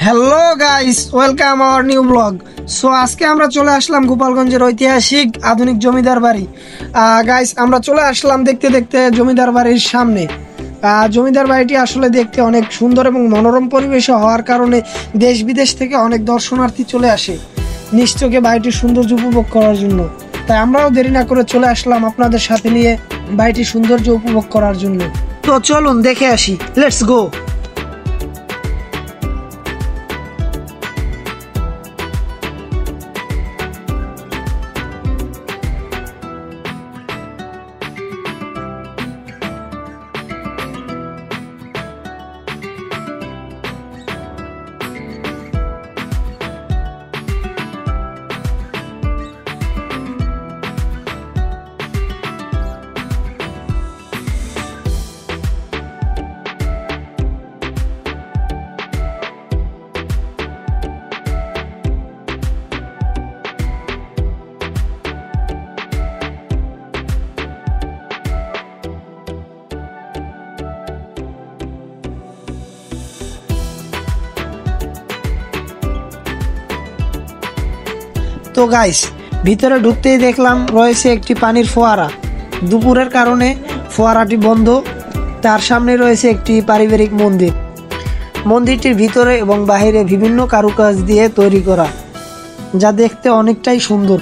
Hello guys, welcome our new blog. So আজকে আমরা চলে আসলাম গোপালগঞ্জের ঐতিহাসিক আধুনিক জমিদার বাড়ি। গাইস, আমরা চলে আসলাম দেখতে দেখতে জমিদার বাড়ির সামনে। জমিদার বাড়িটি আসলে দেখতে অনেক সুন্দর এবং মনোরম পরিবেশে হওয়ার কারণে দেশ বিদেশ থেকে অনেক দর্শনার্থী চলে আসে নিজ চোখে বাড়িটির সৌন্দর্য উপভোগ করার জন্য। তাই আমরাও দেরি না করে চলে আসলাম আপনাদের সাথে নিয়ে বাড়িটির সৌন্দর্য উপভোগ করার জন্য। তো চলুন দেখে আসি, লেটস গো। তো গাইস, ভিতরে ঢুকতেই দেখলাম রয়েছে একটি পানির ফোয়ারা। দুপুরের কারণে ফোয়ারাটি বন্ধ। তার সামনে রয়েছে একটি পারিবারিক মন্দির। মন্দিরটির ভিতরে এবং বাহিরে বিভিন্ন কারুকাজ দিয়ে তৈরি করা, যা দেখতে অনেকটাই সুন্দর।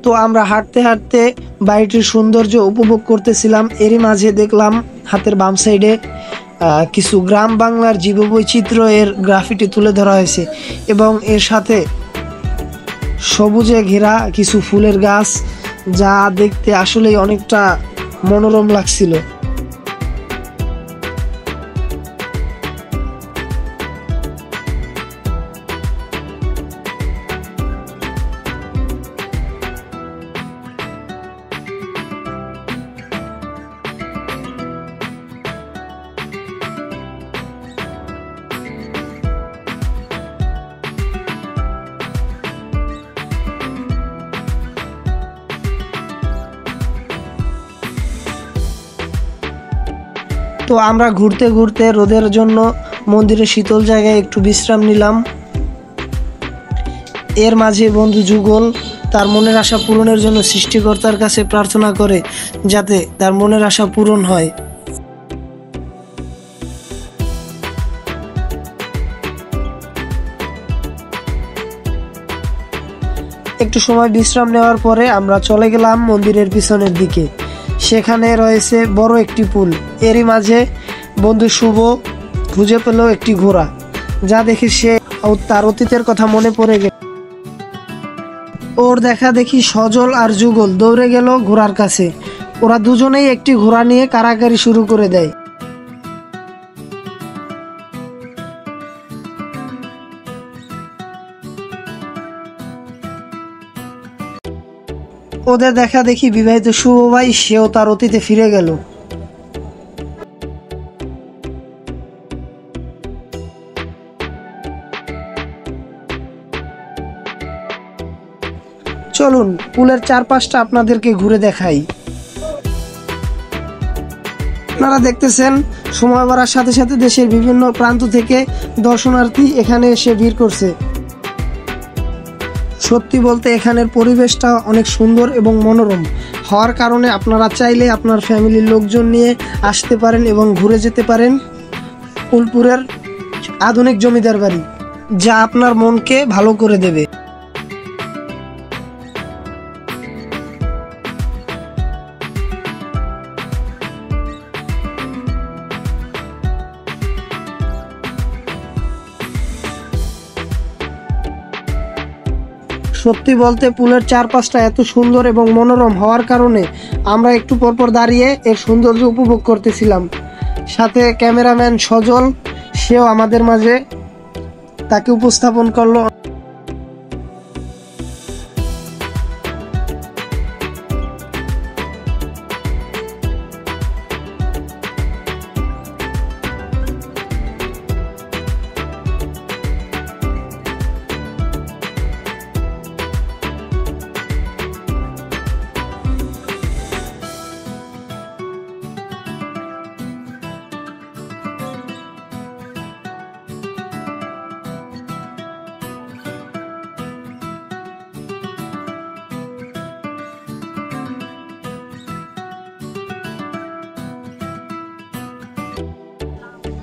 তো আমরা হাঁটতে হাঁটতে বাড়িটির সৌন্দর্য উপভোগ করতেছিলাম। এরই মাঝে দেখলাম হাতের বাম সাইডে কিছু গ্রাম বাংলার জীববৈচিত্র্য এর গ্রাফিটি তুলে ধরা হয়েছে এবং এর সাথে সবুজে ঘেরা কিছু ফুলের গাছ, যা দেখতে আসলেই অনেকটা মনোরম লাগছিল। তো আমরা ঘুরতে ঘুরতে রোদের জন্য মন্দিরের শীতল জায়গায় একটু বিশ্রাম নিলাম। এর মাঝে বন্ধু যুগল তার মনের আশা পূরণের জন্য সৃষ্টিকর্তার কাছে প্রার্থনা করে যাতে তার মনের আশা পূরণ হয়। একটু সময় বিশ্রাম নেওয়ার পরে আমরা চলে গেলাম মন্দিরের পিছনের দিকে। সেখানে রয়েছে বড় একটি পুল। এরই মাঝে বন্ধু শুভ খুঁজে পেল একটি ঘোড়া, যা দেখে সে তার অতীতের কথা মনে পড়ে গেল। ওর দেখা দেখি সজল আর যুগল দৌড়ে গেল ঘোড়ার কাছে। ওরা দুজনেই একটি ঘোড়া নিয়ে কাড়াকাড়ি শুরু করে দেয়। ওদের দেখা দেখি বিবাহিত শুভ ভাই সেও তার অতীতে ফিরে গেল। চলুন পুলের চারপাশটা আপনাদেরকে ঘুরে দেখাই। আপনারা দেখতেছেন সময় বাড়ার সাথে সাথে দেশের বিভিন্ন প্রান্ত থেকে দর্শনার্থী এখানে এসে ভিড় করছে। সত্যি বলতে এখানের পরিবেশটা অনেক সুন্দর এবং মনোরম হওয়ার কারণে আপনারা চাইলে আপনার ফ্যামিলির লোকজন নিয়ে আসতে পারেন এবং ঘুরে যেতে পারেন ফুলপুরের আধুনিক জমিদার বাড়ি, যা আপনার মনকে ভালো করে দেবে। সত্যি বলতে পুলের চারপাশটা এত সুন্দর এবং মনোরম হওয়ার কারণে আমরা একটু পরপর দাঁড়িয়ে এর সৌন্দর্য উপভোগ করতেছিলাম। সাথে ক্যামেরাম্যান সজল সেও আমাদের মাঝে তাকে উপস্থাপন করলো।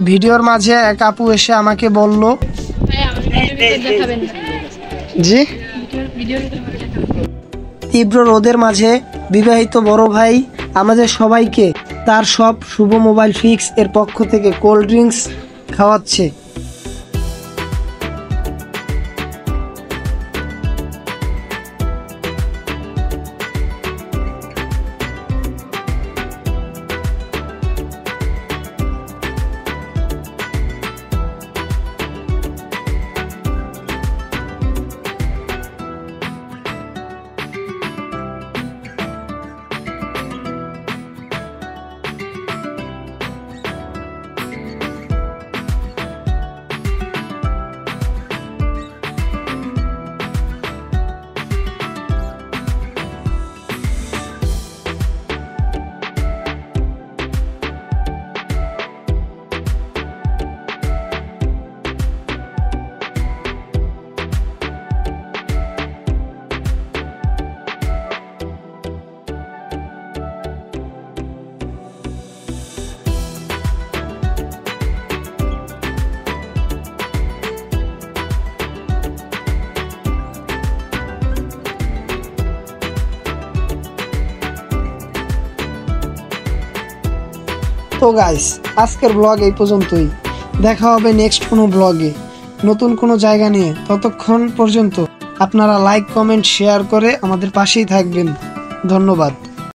ভিডিওর মাঝে এক আপু এসে আমাকে বলল, জি, তীব্র রোদের মাঝে বিবাহিত বড় ভাই আমাদের সবাইকে তার সব শুভ মোবাইল ফিক্স এর পক্ষ থেকে কোল্ড ড্রিঙ্কস খাওয়াচ্ছে। তো গাইস, আজকের ব্লগ এই পর্যন্তই। দেখা হবে নেক্সট কোনো ব্লগে নতুন কোনো জায়গা নিয়ে। ততক্ষণ পর্যন্ত আপনারা লাইক, কমেন্ট, শেয়ার করে আমাদের পাশেই থাকবেন। ধন্যবাদ।